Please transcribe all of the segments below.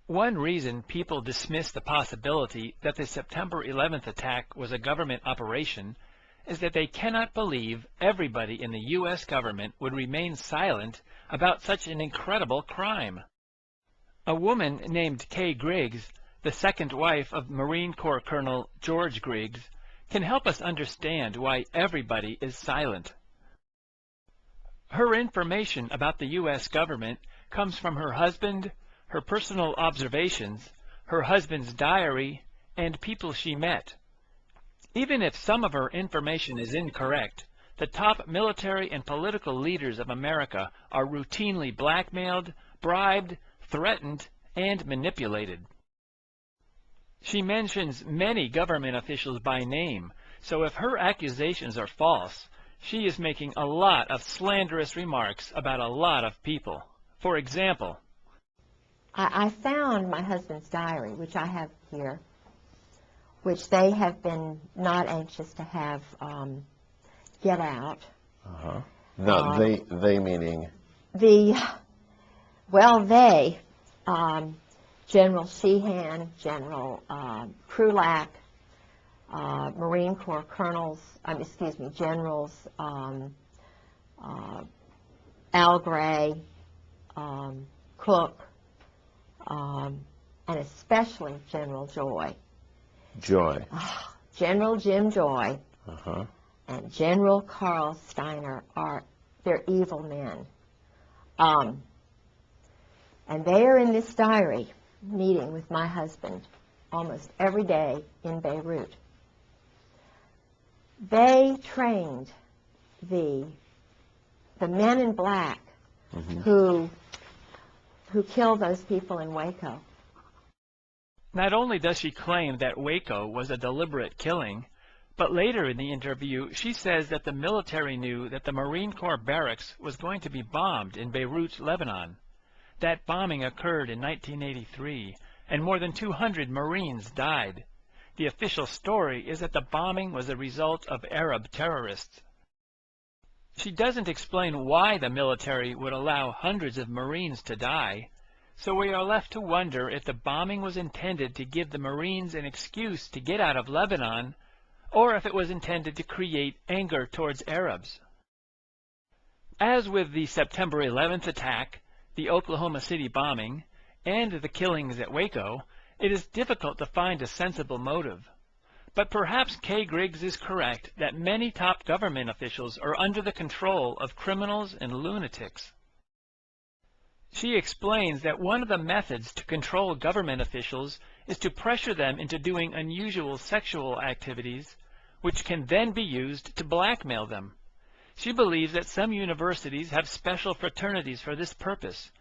One reason people dismiss the possibility that the September 11th attack was a government operation is that they cannot believe everybody in the U.S. government would remain silent about such an incredible crime. A woman named Kay Griggs, the second wife of Marine Corps Colonel George Griggs, can help us understand why everybody is silent. Her information about the U.S. government comes from her husband, her personal observations, her husband's diary, and people she met. Even if some of her information is incorrect, the top military and political leaders of America are routinely blackmailed, bribed, threatened, and manipulated. She mentions many government officials by name, so if her accusations are false, she is making a lot of slanderous remarks about a lot of people. For example, I found my husband's diary, which I have here, which they have been not anxious to have get out. Uh-huh. No, they meaning? General Sheehan, General Krulak, Marine Corps colonels, generals, Al Gray, Cook, and especially General Joy. Joy. General Jim Joy Uh-huh. and General Carl Steiner they're evil men. And they are in this diary meeting with my husband almost every day in Beirut. They trained the men in black who killed those people in Waco. not only does she claim that Waco was a deliberate killing, but later in the interview she says that the military knew that the Marine Corps barracks was going to be bombed in Beirut, Lebanon. That bombing occurred in 1983, and more than 200 Marines died. The official story is that the bombing was a result of Arab terrorists. She doesn't explain why the military would allow hundreds of Marines to die, so we are left to wonder if the bombing was intended to give the Marines an excuse to get out of Lebanon, or if it was intended to create anger towards Arabs. As with the September 11th attack, the Oklahoma City bombing, and the killings at Waco, it is difficult to find a sensible motive. But perhaps Kay Griggs is correct that many top government officials are under the control of criminals and lunatics. She explains that one of the methods to control government officials is to pressure them into doing unusual sexual activities, which can then be used to blackmail them. She believes that some universities have special fraternities for this purpose.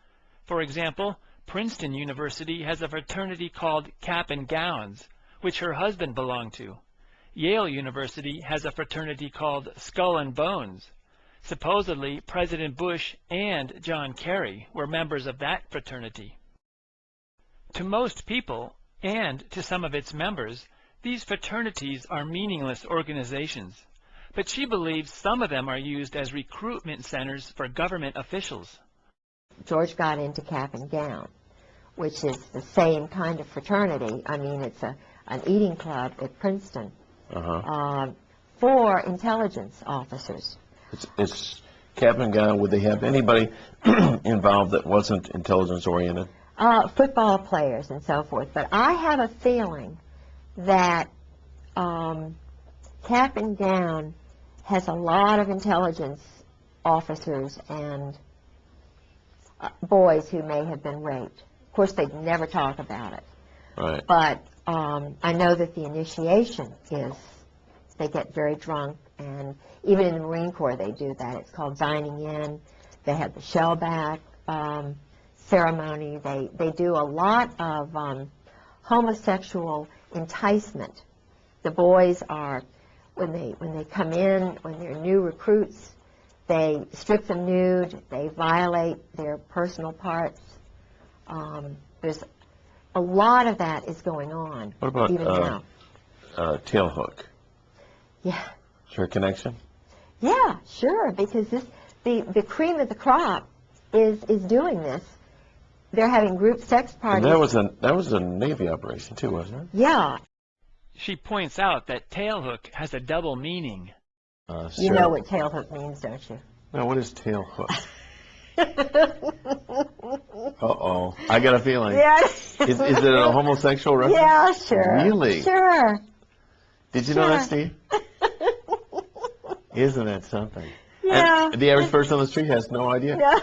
For example, Princeton University has a fraternity called Cap and Gowns, which her husband belonged to. Yale University has a fraternity called Skull and Bones. Supposedly, President Bush and John Kerry were members of that fraternity. To most people, and to some of its members, these fraternities are meaningless organizations, but she believes some of them are used as recruitment centers for government officials. George got into Cap and Gown, which is the same kind of fraternity. I mean, it's an eating club at Princeton for intelligence officers. It's Cap and Gown. Would they have anybody involved that wasn't intelligence-oriented? Football players and so forth. But I have a feeling that Cap and Gown has a lot of intelligence officers and boys who may have been raped. Of course, they'd never talk about it. Right. But I know that the initiation is they get very drunk, and even in the Marine Corps they do that. It's called dining in. They have the shellback ceremony. They do a lot of homosexual enticement. The boys are, when they come in, when they're new recruits, they strip them nude, they violate their personal parts. There's a lot of that is going on. What about even now? Tailhook? Yeah. Is there a connection? Yeah, sure, because the cream of the crop is doing this. they're having group sex And parties. that was a Navy operation too, wasn't it? Yeah, She points out that tailhook has a double meaning. you know what tailhook means, don't you? No, what is tail hook? Uh-oh. I got a feeling. Yeah. Is it a homosexual reference? Yeah, sure. Really? Sure. Did you know that, Steve? Isn't that something? Yeah. And the average person on the street has no idea. No.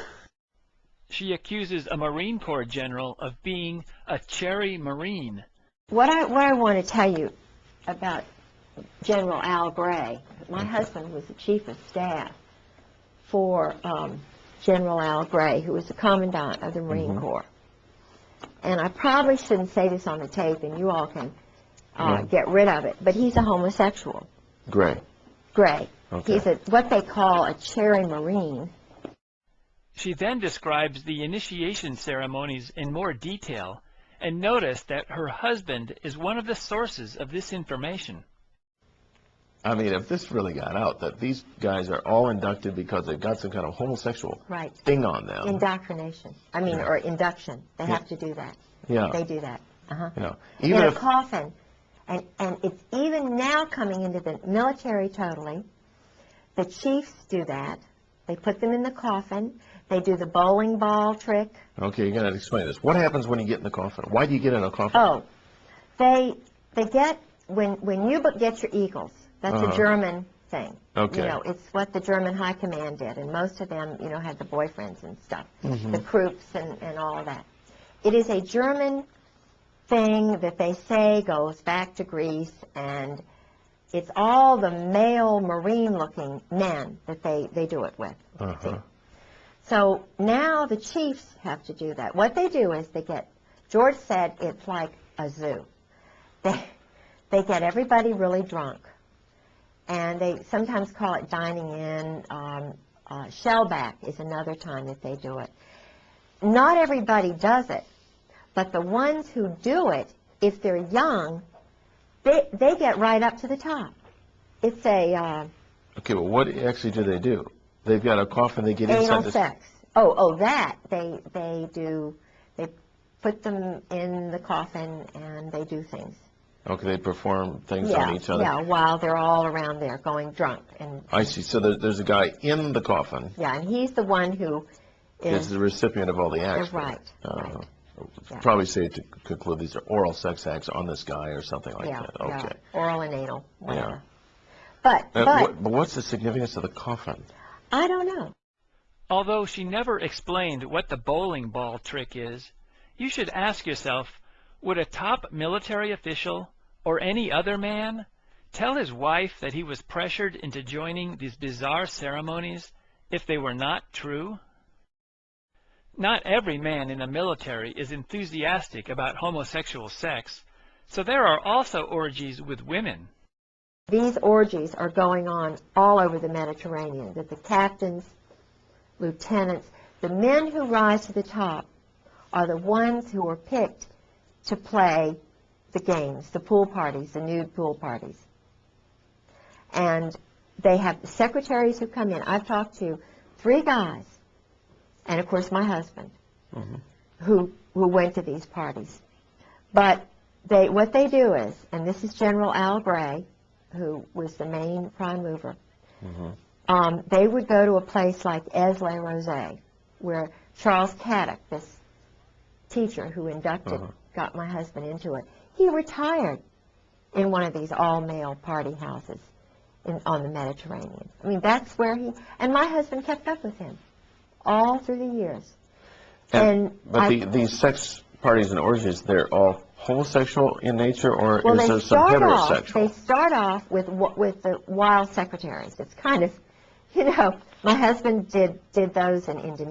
She accuses a Marine Corps general of being a cherry Marine. What I want to tell you about General Al Gray, my husband was the chief of staff for General Al Gray, who was the commandant of the Marine Corps. And I probably shouldn't say this on the tape, and you all can get rid of it, but he's a homosexual. Gray. Gray. Okay. He's what they call a cherry Marine. She then describes the initiation ceremonies in more detail and noticed that her husband is one of the sources of this information. I mean, if this really got out, that these guys are all inducted because they've got some kind of homosexual thing on them. Indoctrination. I mean, or induction. They have to do that. Yeah. They do that. Yeah. In a coffin. And it's even now coming into the military totally. The chiefs do that. They put them in the coffin. They do the bowling ball trick. Okay, you got to explain this. What happens when you get in the coffin? Why do you get in a coffin? Oh, they get, when you get your eagles, that's a German thing. Okay. You know, it's what the German high command did, and most of them, you know, had the boyfriends and stuff, the Krupps and all of that. It is a German thing that they say goes back to Greece, and it's all the male Marine-looking men that they do it with. So now the chiefs have to do that. What they do is they get, George said it's like a zoo. They get everybody really drunk, and they sometimes call it dining in. Shellback is another time that they do it. Not everybody does it, but the ones who do it, if they're young, they get right up to the top. It's a... Okay, well, what actually do they do? They've got a coffin, they get inside anal this... sex. Oh, that. They put them in the coffin, and they do things. Okay, they perform things on each other. Yeah, while they're all around there going drunk. And I see. So there's a guy in the coffin. yeah, and he's the one who is the recipient of all the acts. Right. Probably safe to conclude these are oral sex acts on this guy or something like that. Okay. Yeah, oral and anal, whatever. Yeah. But what's the significance of the coffin? I don't know. Although she never explained what the bowling ball trick is, you should ask yourself, would a top military official or any other man tell his wife that he was pressured into joining these bizarre ceremonies if they were not true? Not every man in the military is enthusiastic about homosexual sex, so there are also orgies with women. These orgies are going on all over the Mediterranean, that the captains, lieutenants, the men who rise to the top are the ones who are picked to play the games, the pool parties, the nude pool parties. And they have the secretaries who come in. I've talked to 3 guys, and of course my husband, who went to these parties. But what they do is, and this is General Al Gray, who was the main prime mover, they would go to a place like Aix-les-Rosés, where Charles Caddock, this teacher who inducted, got my husband into it, he retired in one of these all-male party houses on the Mediterranean. I mean, that's where and my husband kept up with him all through the years. But these sex parties and orgies, they're all homosexual in nature, or is there some heterosexual? They start off with the wild secretaries. It's kind of, you know, my husband did those in Indonesia.